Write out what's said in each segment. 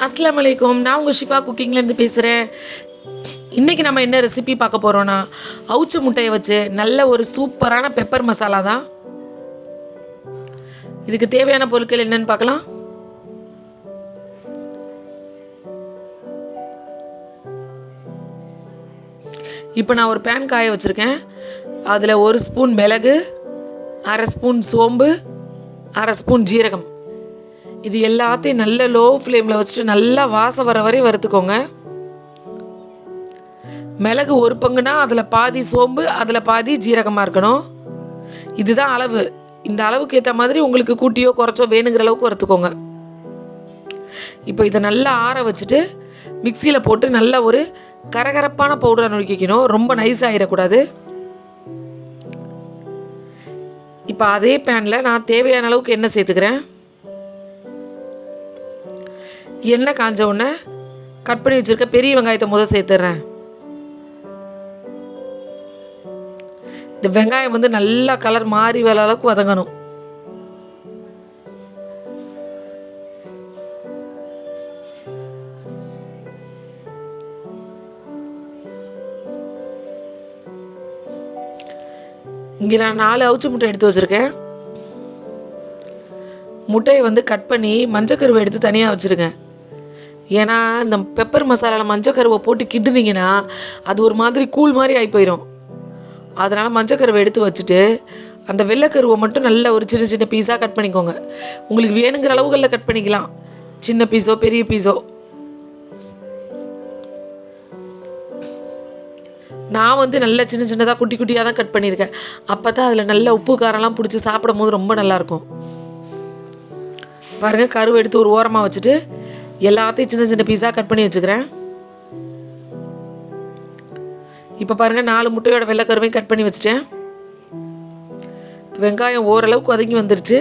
அஸ்ஸலாமு அலைக்கும். நான் உங்கள் ஷிஃபா குக்கிங்லேருந்து பேசுகிறேன். இன்றைக்கி நம்ம என்ன ரெசிபி பார்க்க போகிறோன்னா, அவுச்ச முட்டையை வச்சு நல்ல ஒரு சூப்பரான பெப்பர் மசாலா தான். இதுக்கு தேவையான பொருட்கள் என்னென்னு பார்க்கலாம். இப்போ நான் ஒரு பேன் காய வச்சுருக்கேன். அதில் 1 ஸ்பூன் மிளகு, 1/2 ஸ்பூன் சோம்பு, 1/2 ஸ்பூன் ஜீரகம், இது எல்லாத்தையும் நல்ல லோ ஃப்ளேமில் வச்சுட்டு நல்லா வாசம் வர வரை வறுத்துக்கோங்க. மிளகு 1 பங்குனா அதில் பாதி சோம்பு, அதில் பாதி ஜீரகமாக இருக்கணும். இதுதான் அளவு. இந்த அளவுக்கு ஏற்ற மாதிரி உங்களுக்கு கூட்டியோ குறைச்சோ வேணுங்கிற அளவுக்கு வறுத்துக்கோங்க. இப்போ இதை நல்லா ஆற வச்சுட்டு மிக்சியில் போட்டு நல்லா ஒரு கரகரப்பான பவுடரை நுணுக்கிக்கணும். ரொம்ப நைஸ் ஆகிடக்கூடாது. இப்போ அதே பேனில் நான் தேவையான அளவுக்கு எண்ணெய் சேர்த்துக்கிறேன். எண்ணெய் காஞ்ச உடனே கட் பண்ணி வச்சுருக்க பெரிய வெங்காயத்தை முதல் சேர்த்துட்றேன். இந்த வெங்காயம் நல்லா கலர் மாறி வர அளவுக்கு வதங்கணும். இங்கே நான் 4 அவிச்ச முட்டை எடுத்து வச்சுருக்கேன். முட்டையை கட் பண்ணி மஞ்சக்கருவை எடுத்து தனியாக வச்சுருங்க. ஏன்னா இந்த பெப்பர் மசாலாவில் மஞ்சக்கருவை போட்டு கிட்டுனீங்கன்னா அது ஒரு மாதிரி கூழ் மாதிரி ஆகி போயிடும். அதனால் மஞ்சக்கருவை எடுத்து வச்சுட்டு அந்த வெள்ளைக்கருவை மட்டும் நல்ல ஒரு சின்ன சின்ன பீஸாக கட் பண்ணிக்கோங்க. உங்களுக்கு வேணுங்கிற அளவுகளில் கட் பண்ணிக்கலாம். சின்ன பீஸோ பெரிய பீஸோ. நான் நல்ல சின்ன சின்னதாக குட்டி குட்டியாக தான் கட் பண்ணியிருக்கேன். அப்போ தான் அதில் நல்ல உப்பு காரம்லாம் பிடிச்சி சாப்பிடும் போது ரொம்ப நல்லாயிருக்கும். பாருங்கள், கருவை எடுத்து ஒரு ஓரமாக வச்சுட்டு எல்லாத்தையும் சின்ன சின்ன பீஸாக கட் பண்ணி வச்சுக்கிறேன். இப்போ பாருங்கள், 4 முட்டையோட வெள்ளைக்கருவையும் கட் பண்ணி வச்சுட்டேன். வெங்காயம் ஓரளவுக்கு வதங்கி வந்துருச்சு.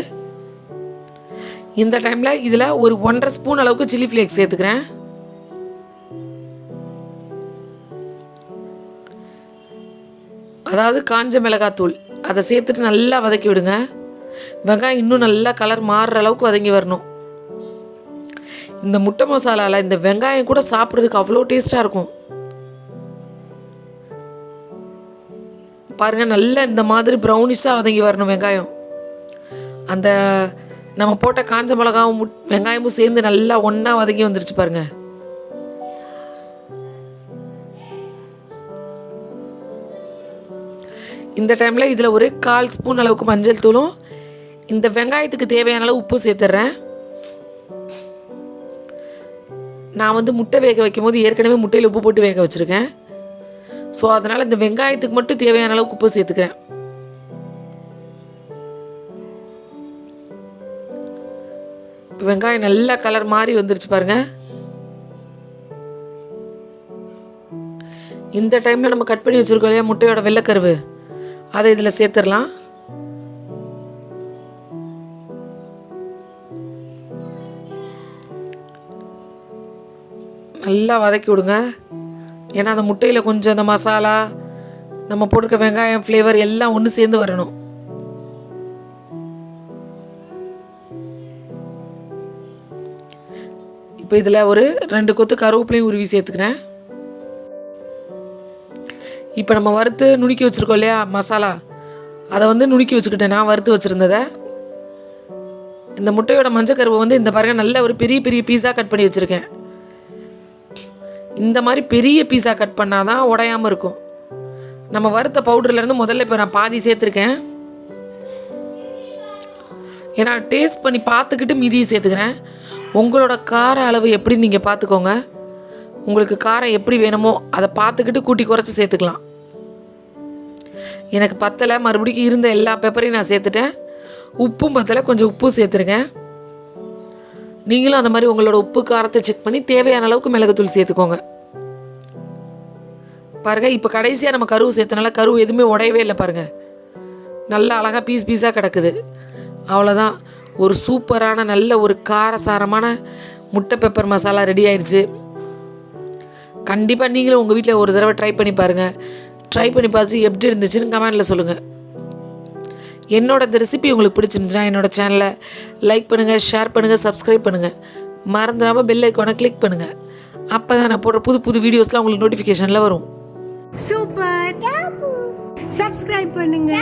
இந்த டைமில் இதில் ஒரு 1.5 ஸ்பூன் அளவுக்கு சில்லி ஃப்ளேக்ஸ் சேர்த்துக்கிறேன். அதாவது காஞ்ச மிளகாய் தூள், அதை சேர்த்துட்டு நல்லா வதக்கி விடுங்க. வெங்காயம் இன்னும் நல்லா கலர் மாறுற அளவுக்கு வதங்கி வரணும். இந்த முட்டை மசாலாவில் இந்த வெங்காயம் கூட சாப்பிட்றதுக்கு அவ்வளோ டேஸ்ட்டாக இருக்கும். பாருங்கள், நல்லா இந்த மாதிரி ப்ரௌனிஷாக வதங்கி வரணும் வெங்காயம். அந்த நம்ம போட்ட காஞ்ச மிளகாவும் வெங்காயமும் சேர்ந்து நல்லா ஒன்றா வதங்கி வந்துருச்சு பாருங்கள். இந்த டைமில் இதில் ஒரு 1/4 ஸ்பூன் அளவுக்கு மஞ்சள் தூளும் இந்த வெங்காயத்துக்கு தேவையான அளவு உப்பு சேர்த்துட்றேன். நான் முட்டை வேக வைக்கும் போது ஏற்கனவே முட்டையில் உப்பு போட்டு வேக வச்சுருக்கேன். ஸோ அதனால் இந்த வெங்காயத்துக்கு மட்டும் தேவையான அளவுக்கு உப்பு சேர்த்துக்கிறேன். இப்போ வெங்காயம் நல்லா கலர் மாறி வந்துருச்சு பாருங்கள். இந்த டைமில் நம்ம கட் பண்ணி வச்சுருக்கோம் இல்லையா முட்டையோட வெள்ளைக்கருவு, அதை இதில் சேர்த்துடலாம். நல்லா வதக்கி விடுங்க. ஏன்னா அந்த முட்டையில் கொஞ்சம் அந்த மசாலா, நம்ம போட்டிருக்க வெங்காயம் ஃப்ளேவர் எல்லாம் ஒன்று சேர்ந்து வரணும். இப்போ இதில் ஒரு 2 கொத்து கருவேப்பிலையும் உருவி சேர்த்துக்கிறேன். இப்போ நம்ம வறுத்து நுணுக்கி வச்சுருக்கோம் இல்லையா மசாலா, அதை நுணுக்கி வச்சுக்கிட்டேன். நான் வறுத்து வச்சுருந்ததை இந்த முட்டையோட மஞ்சக்கருவை இந்த பாருங்கள் நல்ல ஒரு பெரிய பெரிய பீஸாக கட் பண்ணி வச்சுருக்கேன். இந்த மாதிரி பெரிய பீஸா கட் பண்ணால் தான் உடையாமல் இருக்கும். நம்ம வறுத்த பவுடர்லேருந்து முதல்ல இப்போ நான் பாதி சேர்த்துருக்கேன். ஏன்னா டேஸ்ட் பண்ணி பார்த்துக்கிட்டு மீதியை சேர்த்துக்கிறேன். உங்களோட கார அளவு எப்படி நீங்கள் பார்த்துக்கோங்க. உங்களுக்கு காரம் எப்படி வேணுமோ அதை பார்த்துக்கிட்டு கூட்டி குறைச்சி சேர்த்துக்கலாம். எனக்கு பத்தலை, மறுபடியும் இருந்த எல்லா பெப்பரையும் நான் சேர்த்துட்டேன். உப்பும் பத்தலை, கொஞ்சம் உப்பும் சேர்த்துருக்கேன். நீங்களும் அந்த மாதிரி உங்களோட உப்பு காரத்தை செக் பண்ணி தேவையான அளவுக்கு மிளகுத்தூள் சேர்த்துக்கோங்க. பாருங்கள், இப்போ கடைசியாக நம்ம கருவு சேர்த்தனால கருவு எதுவுமே உடையவே இல்லை பாருங்கள். நல்லா அழகாக பீஸ் பீஸாக கிடக்குது. அவ்வளோதான், ஒரு சூப்பரான நல்ல ஒரு காரசாரமான முட்டை பெப்பர் மசாலா ரெடி ஆயிடுச்சு. கண்டிப்பாக நீங்களும் உங்கள் வீட்டில் ஒரு தடவை ட்ரை பண்ணி பாருங்கள். ட்ரை பண்ணி பார்த்துட்டு எப்படி இருந்துச்சுன்னு கமெண்டில் சொல்லுங்கள். என்னோட இந்த ரெசிபி உங்களுக்கு பிடிச்சிருந்துச்சுன்னா என்னோடய சேனலை லைக் பண்ணுங்கள், ஷேர் பண்ணுங்கள், சப்ஸ்கிரைப் பண்ணுங்கள். மறந்துடாமல் பெல் ஐக்கானை கிளிக் பண்ணுங்கள். அப்போ தான் நான் போடுற புது புது வீடியோஸ்லாம் உங்களுக்கு நோட்டிஃபிகேஷனில் வரும். சூப்பர். சப்ஸ்கிரைப் பண்ணுங்க.